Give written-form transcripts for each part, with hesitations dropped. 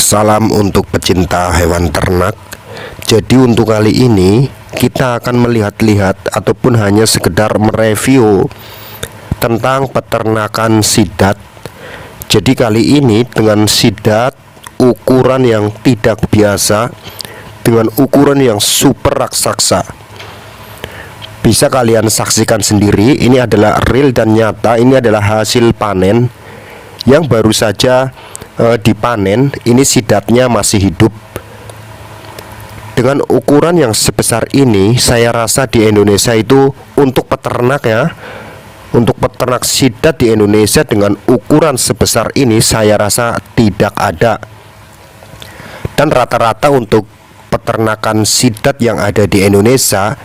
Salam untuk pecinta hewan ternak. Jadi untuk kali ini kita akan melihat-lihat ataupun hanya sekedar mereview tentang peternakan sidat. Jadi kali ini dengan sidat ukuran yang tidak biasa, dengan ukuran yang super raksasa. Bisa kalian saksikan sendiri, ini adalah real dan nyata. Ini adalah hasil panen yang baru saja dipanen. Ini sidatnya masih hidup. Dengan ukuran yang sebesar ini, saya rasa di Indonesia itu untuk peternak ya, untuk peternak sidat di Indonesia dengan ukuran sebesar ini saya rasa tidak ada. Dan rata-rata untuk peternakan sidat yang ada di Indonesia,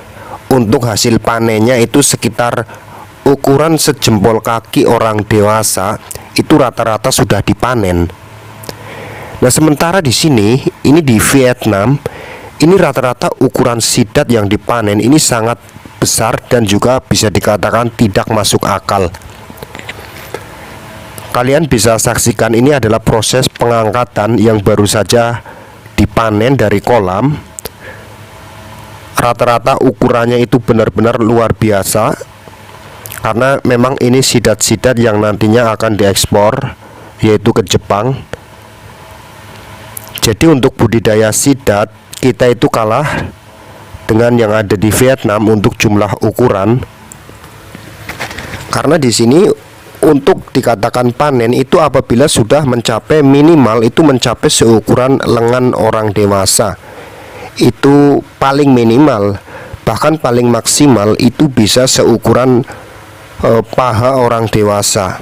untuk hasil panennya itu sekitar ukuran sejempol kaki orang dewasa, itu rata-rata sudah dipanen. Nah, sementara di sini, ini di Vietnam, ini rata-rata ukuran sidat yang dipanen ini sangat besar dan juga bisa dikatakan tidak masuk akal. Kalian bisa saksikan, ini adalah proses pengangkatan yang baru saja dipanen dari kolam. Rata-rata ukurannya itu benar-benar luar biasa, karena memang ini sidat-sidat yang nantinya akan diekspor, yaitu ke Jepang. Jadi untuk budidaya sidat kita itu kalah dengan yang ada di Vietnam untuk jumlah ukuran. Karena di sini untuk dikatakan panen itu apabila sudah mencapai minimal itu mencapai seukuran lengan orang dewasa. Itu paling minimal. Bahkan paling maksimal itu bisa seukuran paha orang dewasa.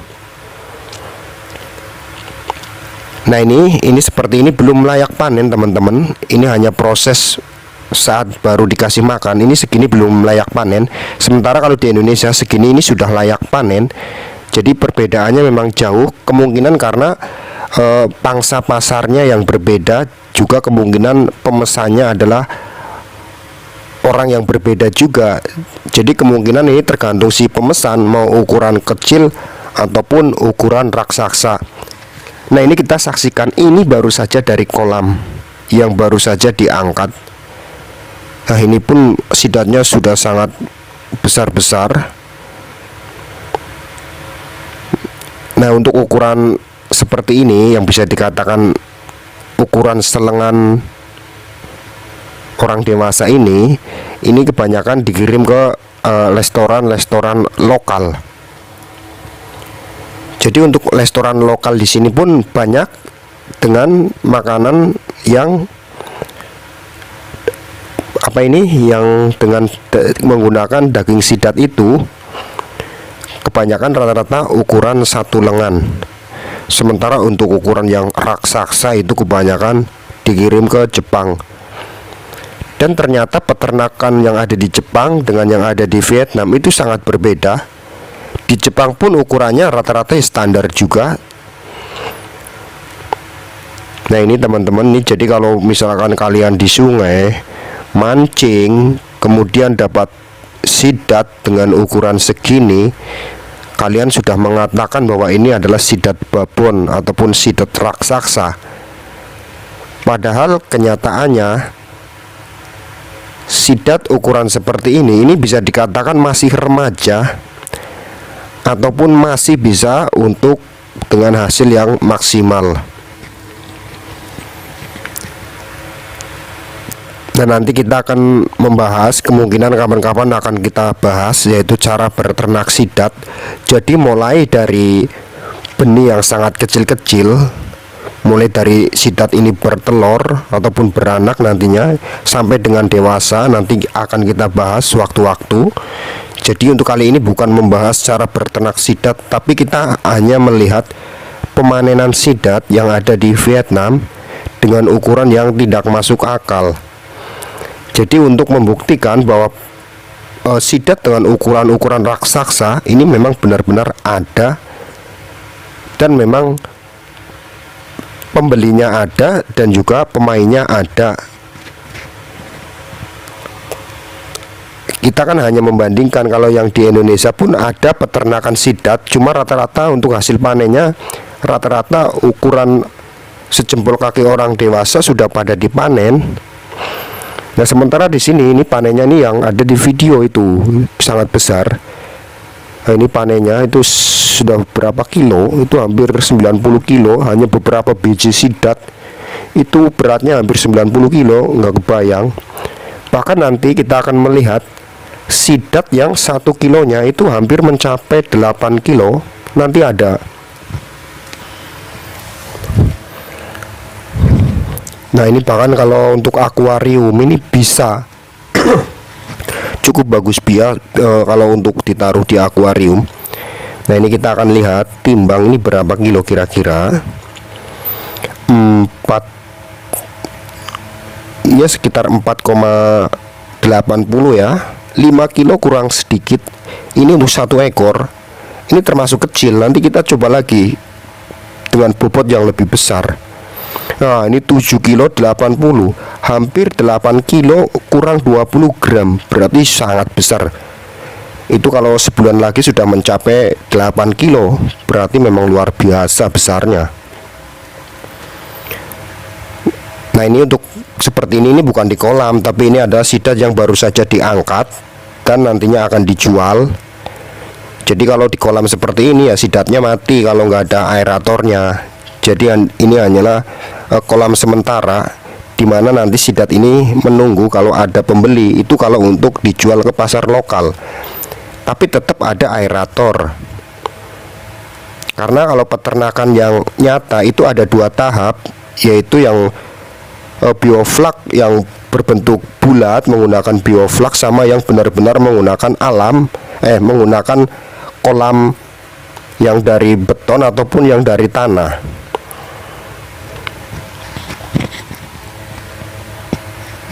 Nah, ini seperti ini belum layak panen teman-teman. Ini hanya proses saat baru dikasih makan. Ini segini belum layak panen. Sementara kalau di Indonesia segini ini sudah layak panen. Jadi perbedaannya memang jauh. Kemungkinan karena pangsa pasarnya yang berbeda, juga kemungkinan pemesannya adalah orang yang berbeda juga. Jadi kemungkinan ini tergantung si pemesan mau ukuran kecil ataupun ukuran raksasa. Nah, ini kita saksikan, ini baru saja dari kolam yang baru saja diangkat. Nah, ini pun sidatnya sudah sangat besar-besar. Nah, untuk ukuran seperti ini yang bisa dikatakan ukuran selengan orang dewasa ini kebanyakan dikirim ke restoran-restoran lokal. Jadi untuk restoran lokal di sini pun banyak dengan makanan yang yang dengan menggunakan daging sidat itu kebanyakan rata-rata ukuran satu lengan. Sementara untuk ukuran yang raksasa itu kebanyakan dikirim ke Jepang. Dan ternyata peternakan yang ada di Jepang dengan yang ada di Vietnam itu sangat berbeda. Di Jepang pun ukurannya rata-rata standar juga. Nah, ini teman-teman, ini jadi kalau misalkan kalian di sungai mancing kemudian dapat sidat dengan ukuran segini, kalian sudah mengatakan bahwa ini adalah sidat babon ataupun sidat raksasa. Padahal kenyataannya sidat ukuran seperti ini bisa dikatakan masih remaja ataupun masih bisa untuk dengan hasil yang maksimal. Dan nanti kita akan membahas, kemungkinan kapan-kapan akan kita bahas, yaitu cara berternak sidat. Jadi mulai dari benih yang sangat kecil-kecil, mulai dari sidat ini bertelur ataupun beranak nantinya sampai dengan dewasa, nanti akan kita bahas waktu-waktu. Jadi untuk kali ini bukan membahas cara berternak sidat, tapi kita hanya melihat pemanenan sidat yang ada di Vietnam dengan ukuran yang tidak masuk akal. Jadi untuk membuktikan bahwa sidat dengan ukuran-ukuran raksasa ini memang benar-benar ada dan memang pembelinya ada dan juga pemainnya ada. Kita kan hanya membandingkan, kalau yang di Indonesia pun ada peternakan sidat, cuma rata-rata untuk hasil panennya rata-rata ukuran sejempol kaki orang dewasa sudah pada dipanen. Nah, sementara di sini ini panennya nih yang ada di video itu sangat besar. Nah, ini panennya itu sudah berapa kilo? Itu hampir 90 kilo, hanya beberapa biji sidat. Itu beratnya hampir 90 kilo, nggak kebayang. Bahkan nanti kita akan melihat sidat yang 1 kilonya itu hampir mencapai 8 kilo. Nanti ada. Nah, ini bahkan kalau untuk akuarium ini bisa cukup bagus kalau untuk ditaruh di akuarium. Nah, ini kita akan lihat timbang ini berapa kilo kira-kira. 4 ya, sekitar 4,80 ya. 5 kilo kurang sedikit. Ini untuk 1 ekor. Ini termasuk kecil. Nanti kita coba lagi dengan bobot yang lebih besar. Nah, ini 7 kilo 80, hampir 8 kilo kurang 20 gram, berarti sangat besar. Itu kalau sebulan lagi sudah mencapai 8 kilo, berarti memang luar biasa besarnya. Nah, ini untuk seperti ini bukan di kolam, tapi ini ada sidat yang baru saja diangkat dan nantinya akan dijual. Jadi kalau di kolam seperti ini ya sidatnya mati kalau nggak ada aeratornya. Jadi ini hanyalah kolam sementara di mana nanti sidat ini menunggu kalau ada pembeli, itu kalau untuk dijual ke pasar lokal. Tapi tetap ada aerator. Karena kalau peternakan yang nyata itu ada 2 tahap, yaitu yang bioflak yang berbentuk bulat menggunakan bioflak, sama yang benar-benar menggunakan menggunakan kolam yang dari beton ataupun yang dari tanah.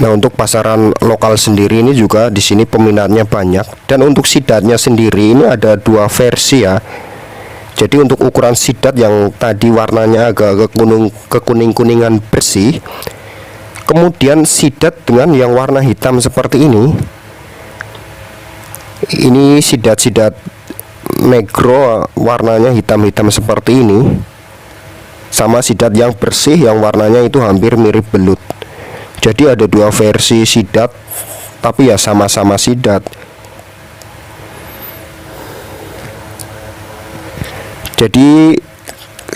Nah, untuk pasaran lokal sendiri ini juga di sini peminatnya banyak. Dan untuk sidatnya sendiri ini ada 2 versi ya. Jadi untuk ukuran sidat yang tadi warnanya agak kekuning-kuningan bersih, kemudian sidat dengan yang warna hitam seperti ini. Ini sidat-sidat negro warnanya hitam-hitam seperti ini, sama sidat yang bersih yang warnanya itu hampir mirip belut. Jadi ada 2 versi sidat, tapi ya sama-sama sidat. Jadi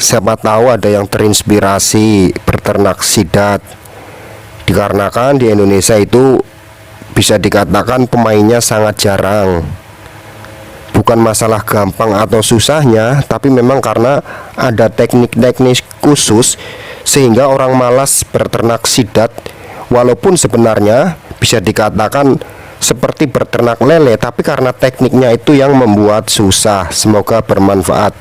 siapa tahu ada yang terinspirasi berternak sidat, dikarenakan di Indonesia itu bisa dikatakan pemainnya sangat jarang. Bukan masalah gampang atau susahnya, tapi memang karena ada teknik-teknik khusus sehingga orang malas berternak sidat. Walaupun sebenarnya bisa dikatakan seperti berternak lele, tapi karena tekniknya itu yang membuat susah. Semoga bermanfaat.